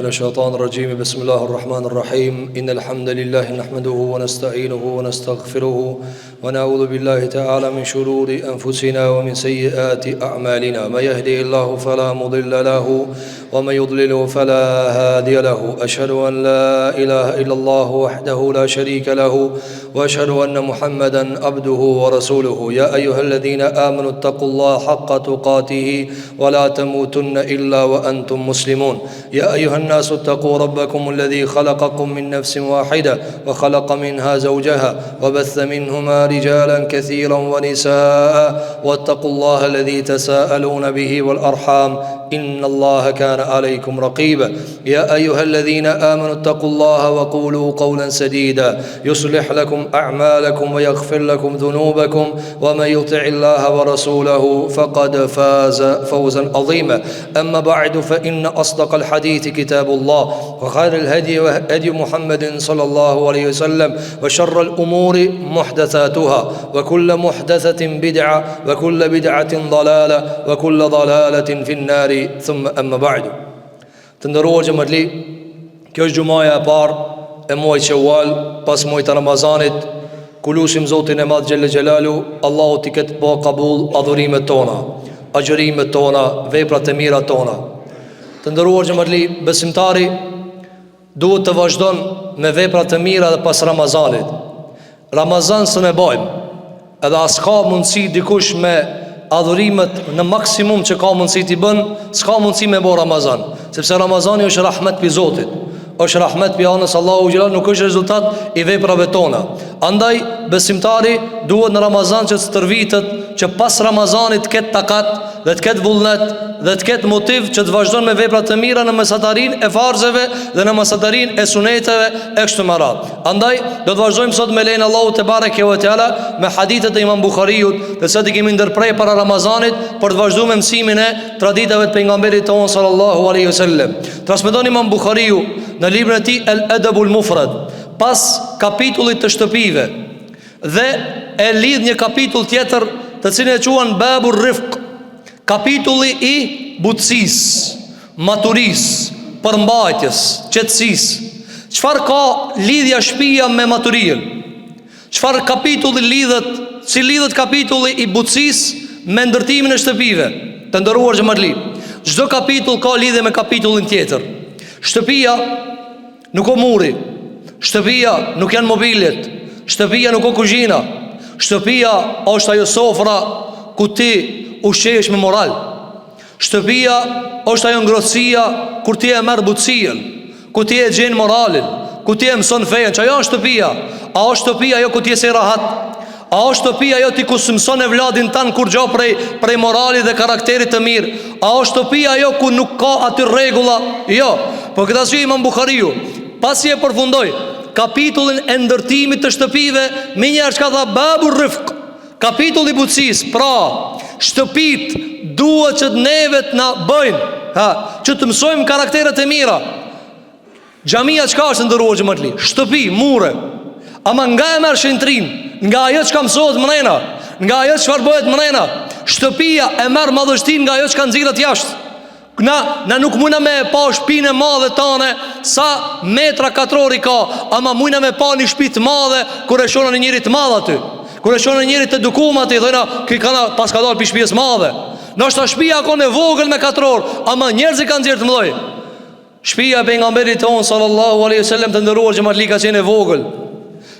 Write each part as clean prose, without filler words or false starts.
الشيطان الرجيم بسم الله الرحمن الرحيم إن الحمد لله نحمده ونستعينه ونستغفره ونعوذ بالله تعالى من شرور أنفسنا ومن سيئات أعمالنا ما يهدي الله فلا مضل له ومن يضلله فلا هادي له أشهد أن لا إله إلا الله وحده لا شريك له وأشهد أن محمدا عبده ورسوله يا أيها الذين آمنوا اتقوا الله حق تقاته ولا تموتن إلا وأنتم مسلمون يا أيها الناس اتقوا ربكم الذي خلقكم من نفس واحدة وخلق منها زوجها وبث منهما رجالا كثيرا ونساء واتقوا الله الذي تساءلون به والأرحام إن الله كان عليكم رقيبا يا أيها الذين آمنوا اتقوا الله وقولوا قولا سديدا يصلح لكم أعمالكم ويغفر لكم ذنوبكم ومن يطع الله ورسوله فقد فاز فوزا عظيما أما بعد فإن أصدق الحديث كتاب الله وخير الهدي هدي محمد صلى الله عليه وسلم وشر الأمور محدثاتها وكل محدثة بدعة وكل بدعة ضلالة وكل ضلالة في النار ثم أما بعد تندروا جمالي kjo është gjumaja e parë e muajit Shawwal pas muajit të Ramazanit. Kulusim Zotin e Madh Xhelle Xhelalu, Allahu t'i ketë bë qabul adhurimet tona, agjërimet tona, veprat e mira tona. Të nderuar xhamali, besimtari duhet të vazhdon me veprat e mira edhe pas Ramazanit. Ramazan s'e bëjmë, edhe as ka mundësi dikush me adhurimet në maksimum që ka mundësi t'i bën, s'ka mundësi me bë Ramazan, sepse Ramazani është rahmet pi Zotit, është rahmet pi anës Allahu Xhelal, nuk është rezultat i veprave tona. Andaj besimtari duhet në Ramazan që të stërvitet, që pas Ramazanit të ketë takat dhe të ketë vullnet dhe të ketë motiv që të vazhdon me veprat të mira në mesatarin e farzeve dhe në mesatarin e suneteve e kështu me radhë. Andaj do të vazhdojmë sot me lejen Allahu te bareke ve teala me hadithet e Imam Buhariut, dhe sot i kemi ndërprej para Ramazanit për të vazhduar me mësimin e traditave të pejgamberit tonë sallallahu alaihi wasallam. Transmeton Imam Buhariu në librin e tij El Adabul Mufrad, pas kapitullit të shtëpive, dhe e lidh një kapitull tjetër të cilin e quajnë Babur Rifq, kapitulli i butësisë, maturisë, përmbajtjes, qetësisë. Çfarë ka lidhja shtëpia me maturinë? Çfarë kapitulli lidhet, si lidhet kapitulli i butësisë me ndërtimin e shtëpive? Të nderuar xhamali, çdo kapitull ka lidhje me kapitullin tjetër. Shtëpia nuk o muri, shtëpia nuk janë mobiljet, shtëpia nuk o kuzhina, shtëpia është ajo sofra ku ti ushqehesh me moral. Shtëpia është ajo ngrohtësia kur ti e merr butësinë, ku ti e gjen moralin, ku ti e mëson fejen. Çajo është shtëpia. A është shtëpia ajo ku ti je rahat? A është shtëpia ajo ti ku mëson evladin tan kur gjao prej moralit dhe karakterit të mirë? A është shtëpia ajo ku nuk ka aty rregulla? Jo. Po këtë arsye Imam Buhariu, pasi e përfundoi kapitullin e ndërtimit të shtëpive, me njëherë çka tha Babur Rifq, kapitulli i butësisë. Pra, shtëpit duhet që neve të na bëjnë, që të mësojmë karakteret e mira. Xhamia çka është ndëruar xhamali? Shtëpi, mure. Ama nga e merr shëntrin, nga ajo çka mësohet mrena, nga ajo çfarë bëhet mrena. Shtëpia e merr madhështinë nga ajo çka nxirret jashtë. Na nuk mujna me pa shpinë e madhe tane sa metra katrori ka, ama mujna me pa një shtëpi të madhe kur e shohën në njëri të madh aty. Kur e shohën në njëri të dukum aty, thonë, "Kë kanë pas ka dalë pi shtëpisë madhe." Ndoshta shtëpia ka në vogël me katror, ama njerëzit kanë nxjerr të mëdhoj. Shtëpia e pejgamberit ton sallallahu alaihi wasallam të ndëruar xhamali ka qenë e vogël.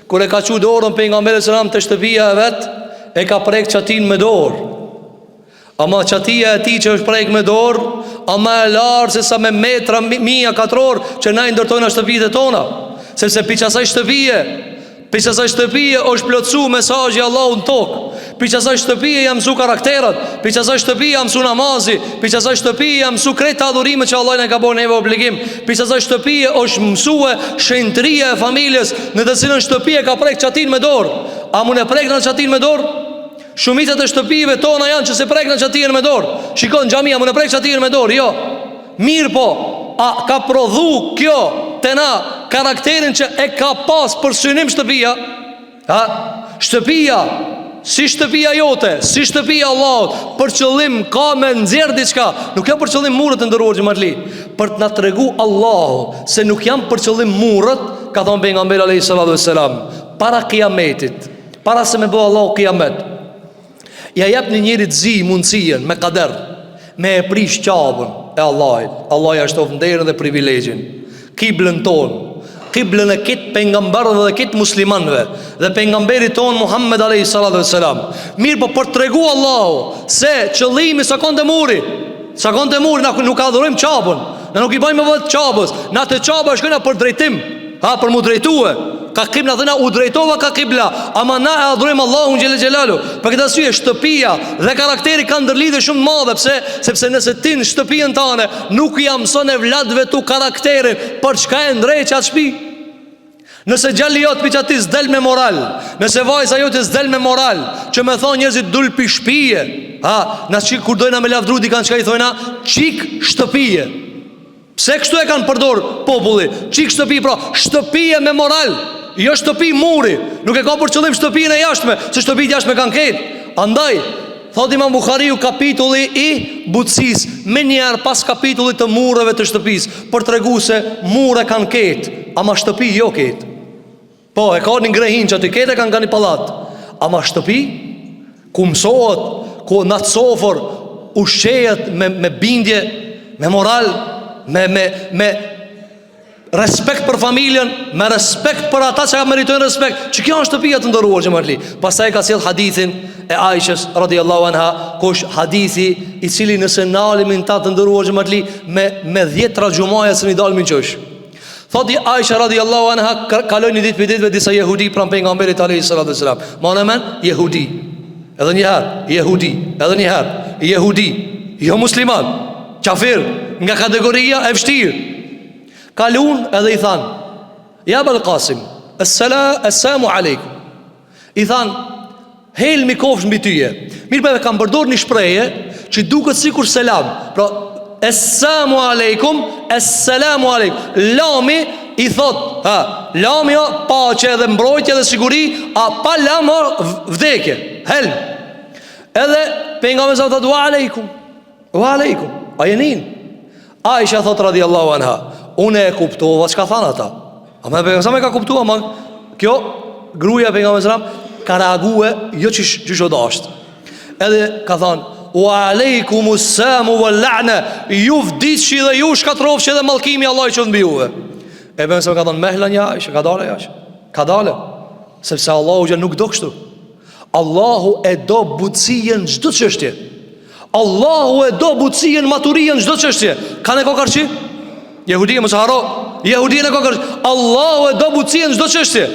Kur e ka çu dorën pejgamberit sallallahu alaihi wasallam te shtëpia e vet, e ka prek çatin me dorë. Ama qatia e ti që është prejk me dorë, ama e larë se sa me metra mija katror që na i ndërtojnë a shtëpijët e tona. Sepse pi qasaj shtëpije është plotësu mesazhi Allahu në tokë. Pi qasaj shtëpije jam mësu karakterat, pi qasaj shtëpije jam mësu namazi, pi qasaj shtëpije jam mësu krejt adhurime që Allah në ka bërë neve obligim. Pi qasaj shtëpije është mësue shenjtëria e familjes, në të cilën shtëpije ka prejk qatin me dorë. A mun e prejk në qatin me dorë? Shumicat e shtëpive tona janë që se prek në qatien me dorë. Shikon xhamia, më në prek qatien me dorë. Jo. Mirë po, a ka prodhu kjo te na karakterin që e ka pas për synim shtëpia? Shtëpia si shtëpia jote, si shtëpia Allahut, për qëllim ka me nxjerr diçka, nuk ka për qëllim murët të ndëruar xhamatli. për të na tregu Allahu se nuk jam për qëllim murët, ka thonë pejgamberi alayhi salatu vesselam, para kiametit, para se me bëu Allahu kiamet, ja jep një njeri të zi mundësien me kader, me e prish qabën e Allahit. Allah ja shtof nderën dhe privilegjin, kiblën tonë, kiblën e kitë pejgamberëve dhe kitë muslimanëve, dhe pejgamberi tonë Muhammed alayhi salatu vesselam. Mirë, po për tregu Allahu se qëllimi s'akon të muri, na nuk adhurojmë qabën, na nuk i bëjmë vot qabës, na të qaba shkojna për drejtim, për mu drejtue. Ka kibla dhe na u drejtova ka kibla, ama na e adhurojmë Allahun xhelel xhelalu. Për këtë arsye shtëpia dhe karakteri kanë ndërlidhje shumë madhe. Pse? Sepse nëse ti në shtëpinë tënde nuk ja mëson evladëve tu karakterin, për çka e ndreq atë shtëpi? Nëse gjalli jot piç aty s'del me moral, nëse vajza jote s'del me moral, që më thon njerëzit dul pi shtëpie, na çik kur dojna me lavdru di kanë çka i thojna, çik shtëpie. Pse kështu e kanë përdor populli? Çik shtëpi, pra shtëpie me moral, jo shtëpi muri. Nuk e ka për qëllim shtëpinë e jashtme, se shtëpitë jashtme kanë ketë. Andaj thot Imam Buhariu kapitulli i butësisë, me njerë pas kapitullit të mureve të shtëpisë, për tregu se mure kanë ketë, ama shtëpi jo ketë. Po, e ka një ngrehin që aty ketë e kanë një palat, ama shtëpi ku mësohet, ku në të sofor ushqejet me bindje, me moral, me respekt për familjen, me respekt për ata që meritojnë respekt, që kjo është shtëpia të ndëruar që mërli. Pastaj ka sjell hadithin e Aishës radhiyallahu anha, kush hadithi i cili nëse nalimin ta të ndëruar që mërli me 10 tranxhumaja se një dalmin qësh. Thoti Aisha radhiyallahu anha, kaloi një ditë për ditëve disa jehudi pranë pejgamberit alayhi salatu wasalam. Mohamed jehudi, edhe një herë jehudi, edhe një herë jehudi, jo musliman, kafir, nga kategoria e vështirë. Kalun edhe i than, ja Abul Qasim, assalamu alaikum. I than, helmi kofsh mbi tyje. Mirë, për kam përdor një shpreje që duket sikur selam. Pra, assalamu alaikum, assalamu alaikum. Lami i thot, lami jo paqe dhe mbrojtje dhe siguri, pa lam vdekje, helm. Edhe pejgamberi sa thot wa alaikum, wa alaikum, ajenin. Aisha thot radhiyallahu anha, unë e kuptova çka than ata. Ama sa më ka kuptuar, ama kjo gruaja pejgamberit sallam ka reague jo çish o dasht. Edhe ka thënë wa alaykumus samu wal la'na, ju vdiçi dhe ju shkatrofshi dhe mallkimi i Allahut qoftë mbi juve. E bën se ka thënë mehlan ja, ka dalë ja. Ka dalë. Sepse Allahu që nuk do kështu. Allahu e do butësien çdo çështje. Allahu e do butësien, maturien çdo çështje. Kanë kokarçi? Jehudia mos haro, Jehudia në kokër. Allahu e do butësien çdo çështje.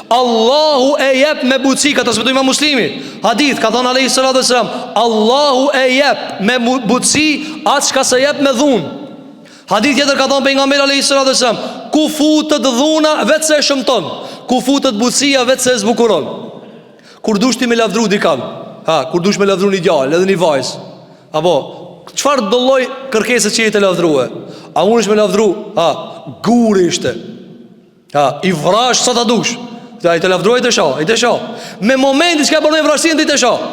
Allahu e jep me butësi, ka transmetuar Imam Muslimi. Hadith ka thënë alayhi salatu wasalam, Allahu e jep me butësi atë çka se jep me dhunë. Hadith tjetër ka thënë pejgamberi alayhi salatu wasalam, ku futet dhuna vetë se e shëmton, ku futet butësia vetë se e zbukuron. Kur dush ti me lavdru dikan, kur dush me lavdru një djalë, edhe një vajzë, apo çfarë do lloj kërkesë që jetë lavdrua? A unë është me lavdru? Guri ishte. I vrash sa ta dush. I të lavdruaj të shoh, i të shoh. Me momenti që ka bërë vrasjen, ti të shoh.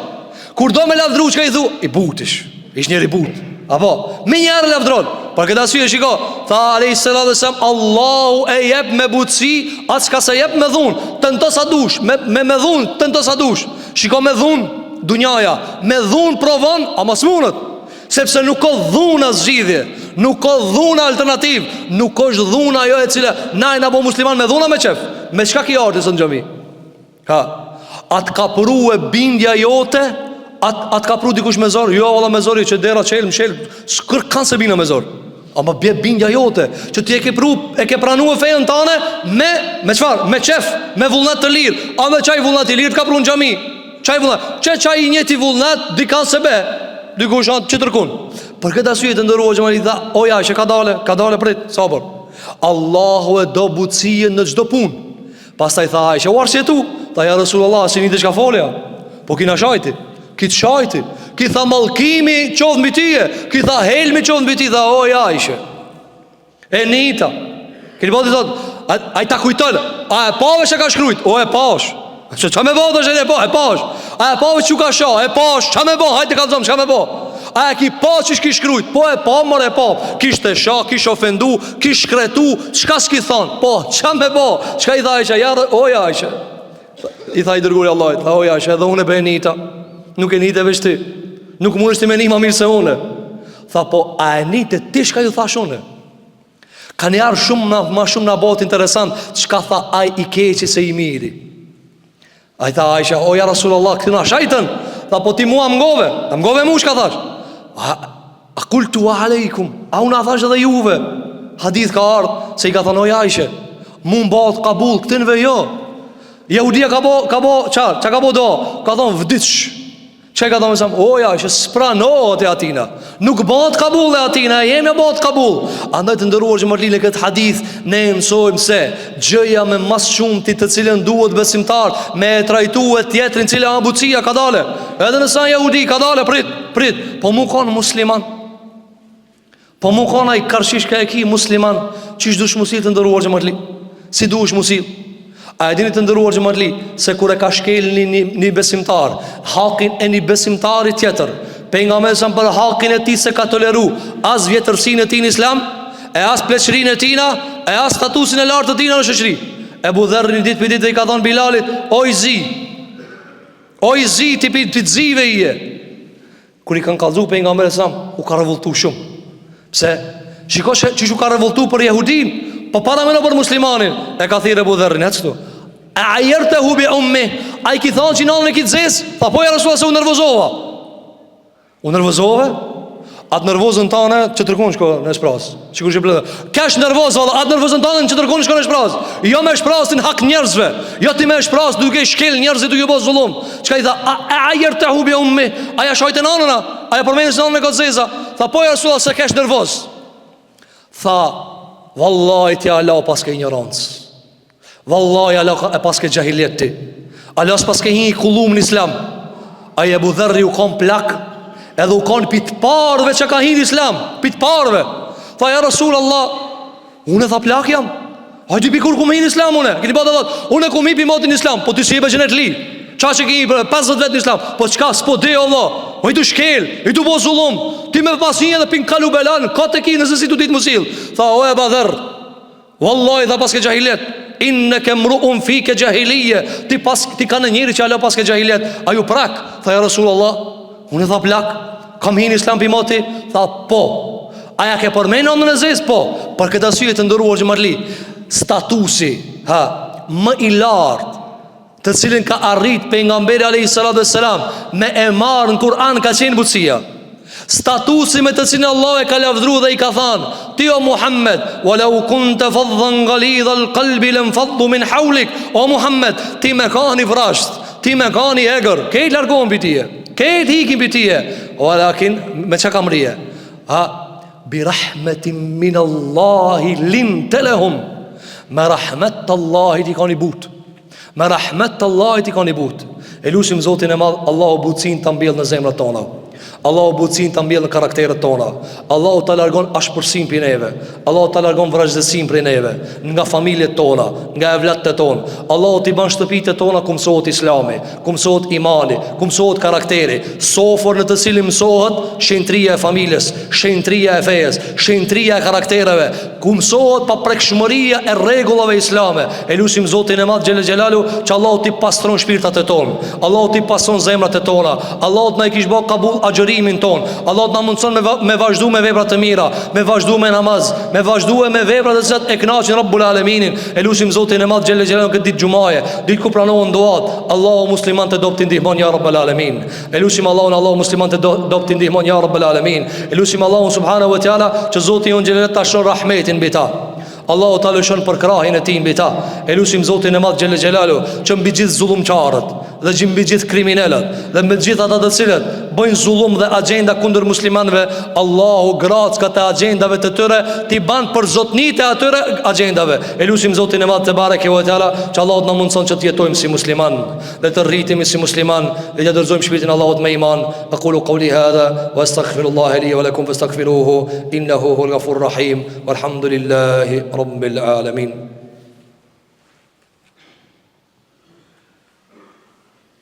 Kur do me lavdru, që ka i thu? I butish, ish njeri but. Apo, me njerë lavdron. Për këtë asyje shiko, tha alayhi salatu wasalam, Allahu e jep me butësi atë çka se jep me dhunë. Tento sa dush, me dhunë, tento sa dush. Shiko me dhunë, dunjaja, me dhunë provon, ama s'munët. Sepse nuk ka dhuna zgjidhje, nuk ka dhuna alternativ, nuk është dhuna jo e cila na apo musliman me dhuna me qef. Me çka ki ardhi së në xhami? Atë ka pru e bindja jote, atë ka pru dikush me zor. Jo valla me zor, që dera çelm, s'kër kanë se bina me zor. Ama bje bindja jote, që ti e ke pranu e fejën tane me çfarë? Me qef, me vullnet të lirë. A me qaj vullnet i lirë të ka pru në xhami? Qaj vullnet? Qaj i njeti vullnet, dikan se be dikush anë që tërkun. Për këtë asyje të ndërrua që më li dha, oja, që ka dale prit, sabër. Allahu e do butësien në gjdo pun. Pas ta i tha Aisha, u arsje tu? Tha ja Rasulullah, si një të shka folja. Po kina shajti, kitë shajti, ki tha malkimi qovë mbi tyje, ki tha helmi qovë mbi ty. Tha oja Aisha, e nita kini po të thot, a i ta kujtëllë, a e pave që ka shkrujt? O e pash, që me bo të shënë e pash, a e pave që ka shah, e pash, që me bo, hajtë të kalëzom, që me bo. A e ki pa që shki shkrujt? Po e pa, mërë e pa. Kishte sha, kish ofendu, kish shkretu. Qka s'ki thonë? Po, qa me po? Qka i tha Aisha? Oja Aisha, i tha i dërguri Allahit, tha oja Aisha, edhe unë e bëhe nita. Nuk e nite veç ti. Nuk mund është ti me një ma mirë se une. Tha po, a e nite ti shka ju thash une? Ka njarë shumë ma shumë në botë interesant. Qka tha aj i keqi se i miri? A i tha Aisha, oja Rasulullah, këtina shajten. Tha po ti mua mgove. A mgove mu shka thash? A kultu alejkum, a unë a thash edhe juve. Hadith ka ardhë se i ka thënë oja Aisha, mu mbat kabul, këtinve jo. Jehudia ka bo qarë, që ka bo do? Ka thonë vditsh. Që ka thonë mësëm, oja Aisha, spranohet e atina. Nuk bat kabul e atina, jemi bat kabul. Andaj të ndëruar që mërli në këtë hadith, ne mësojmë se gjëja me mas shumë ti të cilën duhet besimtar, me e trajtu e tjetrin cilë abucia ka dale. Edhe nësa jehudi ka dale, prit. Po mu kanë musliman. Po mu kanë a i karshish ka e ki musliman. Qish dush musil të ndëruar që mërli? Si dush musil? A e dini të ndëruar gjëmatli se kur e ka shkel një besimtar hakin e një besimtari tjetër, pejgamberi sa për hakin e tij se ka toleru as vjetërsinë e tij në islam, e as pleqërinë e tina, e as statusin e lartë të tina në shoqëri. Ebu Dherr një ditë për ditë i ka thonë Bilalit, o i zi ti zive ije. Kur i kanë kallëzu pejgamberi sa u ka revoltu shumë. Pse? Shiko që u ka revoltu për jehudin, po para me në për muslimanin. E ka thirë Ebu Dherrin, e cëtu a jerte hu bi ummi, a i ki thonë që nalën e ki të zes. Tha po ja Rasulullah se u nervozova. U nervozove? Atë nervozën tane që tërkun shko në shpras. Qikur që bletë kesh nervoz, atë nervozën tane që tërkun shko në shpras. Jo me shprasin hak njerëzve, jo ti me shpras duke shkel njerëzit duke bo zullum. Qka i tha, a jerte hu bi ummi, a ja shajte nanëna, a ja përmeni se nanën e ka të zeza. Tha po ja Rasulullah se kesh nervoz. Tha vallahi ti ala paske ignorancë. Vallahi ala e paske gjahiljet ti. Ala paske hi kullum në islam. A i Ebu Dherri u kon plak, edhe u kon pit parve që ka hi në islam. Pit parve. Tha ja Rasul Allah, unë e tha plak jam. A i ti pikur ku me hi në islam une. Kini bata dhët, unë e ku mi pi motin në islam. Po ti si e be gjenet li. Qa që ki për 50 vetë në islam. Po qka s'po de Allah. O i tu shkel, i tu bo zullum. Ti me pasinje dhe pin kalu belan, ka të ki nëse si tu ditë musil. Tha o Ebu Dherr, wallahi dha paske gjahiljet, inneke mruun fike gjahilije. Ti ka në njëri që ala paske gjahiljet. A ju prak? Tha ja Rasulullah, unë e tha plak, kam hin islam pi moti. Tha po. Aja ke përmejnë në në zes? Po. Për këtë asyje të ndëruar që marli, statusi më i lartë të cilin ka arrit pejgamberi alayhi salatu wassalam me e marrë në Kur'an ka qenë butësia. Statusi me të cilin Allah e ka lavdru dhe i ka thanë, ti o Muhammed, walau kunte faddan ghalidha al-qalbi lanfaddu min hawlik. O Muhammed, ti me ka një vrasht, ti me ka një egër, kejt largohen për tije, kejt hikin për tije. Walakin me që kam rije, bi rahmetin min Allahi linte lehum. Me rahmet të Allahi ti ka një but. Me rahmet të Allahit i ka një but. E lusim Zotin e madh, Allahu butësin të mbjell në zemrat tona, Allahu butësin të mbjell në karakteret tona, Allahu të largon ashpërsim për neve, Allahu të largon vrajzësim për neve, nga familjet tona, nga evlatët tona. Allahu t'i ban shtëpitë tona ku mësohet islami, ku mësohet imani, ku mësohet karakteri, sofër në të cilin mësohet shenjtria e familjes, shenjtria e fejes, shenjtria e karaktereve, ku mësohet pa prekshmëria e rregullave islame. E lusim Zotin e madh xhelel xhelalu që Allahu t'i pastron shpirtat e tona, Allahu t'i pastron zemrat e tona, Allahu t'na i kish bë kabul agjërimin ton, Allahu t'na mundson me vazhdu me vepra të mira, me vazhdu me namaz, me vazhdu me vepra të cilat e kënaqin Rabbul Aleminin. E lusim Zotin e madh xhelel xhelalu këtë ditë xumaje, ditë ku pranohen duat, Allahu musliman të dobti ndihmon ya Rabbul Alamin. E lusim Allahu musliman të dobti ndihmon ya Rabbul Alamin. E lusim Allahu subhanahu wa taala që Zoti jon xhelel ta shon rahmetin mbi ta, Allahu ta lëshon për krahin e tij mbi ta. E lusim Zotin e madh xhelel xhelalu që mbi gjithë zullumçarët dhe që mbi gjithë kriminalët dhe mbi gjithë ata të cilët bëjnë zullum dhe agenda kundër muslimanëve, Allahu grac këtë agendave të tyre ti ban për zotnitë e atyre agendave. E lusim Zotin e madh te bareke ve teala që Allahu na mundson që të jetojmë si musliman dhe të rritemi si musliman dhe të dorëzojmë shpirtin Allahut me iman. Aqulu qawli hadha wa astaghfirullaha li wa lakum fastaghfiruhu innahu huwal ghafurur rahim walhamdulillahi rabbil alamin.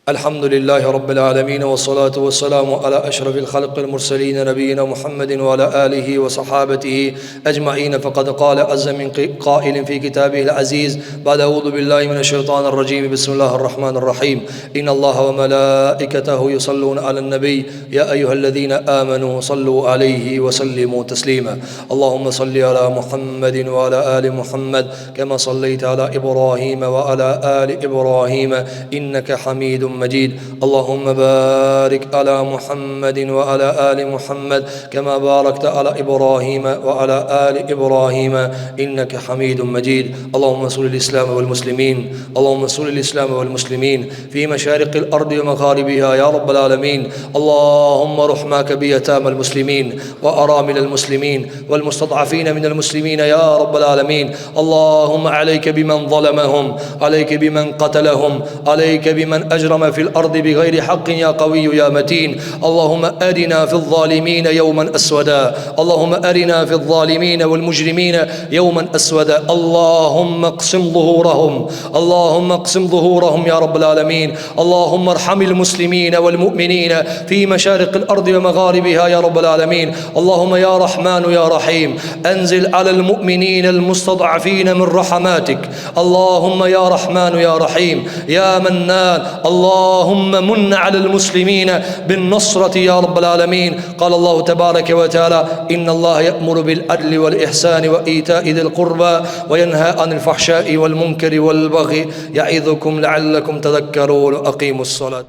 الحمد لله رب العالمين، والصلاة والسلام على أشرف الخلق المرسلين نبينا محمد وعلى آله وصحابته أجمعين. فقد قال عز من قائل في كتابه العزيز بعد أعوذ بالله من الشيطان الرجيم بسم الله الرحمن الرحيم إن الله وملائكته يصلون على النبي يا أيها الذين آمنوا صلوا عليه وسلموا تسليما. اللهم صل على محمد وعلى آل محمد كما صليت على إبراهيم وعلى آل إبراهيم إنك حميد مجيد. اللهم بارك على محمد وعلى آل محمد كما باركت على إبراهيم وعلى آل إبراهيم إنك حميد مجيد. اللهم انصر الإسلام والمسلمين، اللهم انصر الإسلام والمسلمين في مشارق الأرض ومغاربها يا رب العالمين. اللهم رحمك بيتامى المسلمين وأرامل المسلمين والمستضعفين من المسلمين يا رب العالمين. اللهم عليك بمن ظلمهم، عليك بمن قتلهم، عليك بمن أجرم في الأرض بغير حق يا قوي يا متين. اللهم أرنا في الظالمين يوما أسودا، اللهم أرنا في الظالمين والمجرمين يوما أسودا. اللهم اقسم ظهورهم، اللهم اقسم ظهورهم يا رب العالمين. اللهم ارحم المسلمين والمؤمنين في مشارق الأرض ومغاربها يا رب العالمين. اللهم يا رحمن يا رحيم أنزل على المؤمنين المستضعفين من رحماتك. اللهم يا رحمن يا رحيم يا منان اللهم من على المسلمين بالنصرة يا رب العالمين. قال الله تبارك وتعالى إن الله يأمر بالعدل والإحسان وإيتاء ذي القربى وينهى عن الفحشاء والمنكر والبغي يعظكم لعلكم تذكرون. أقيموا الصلاة.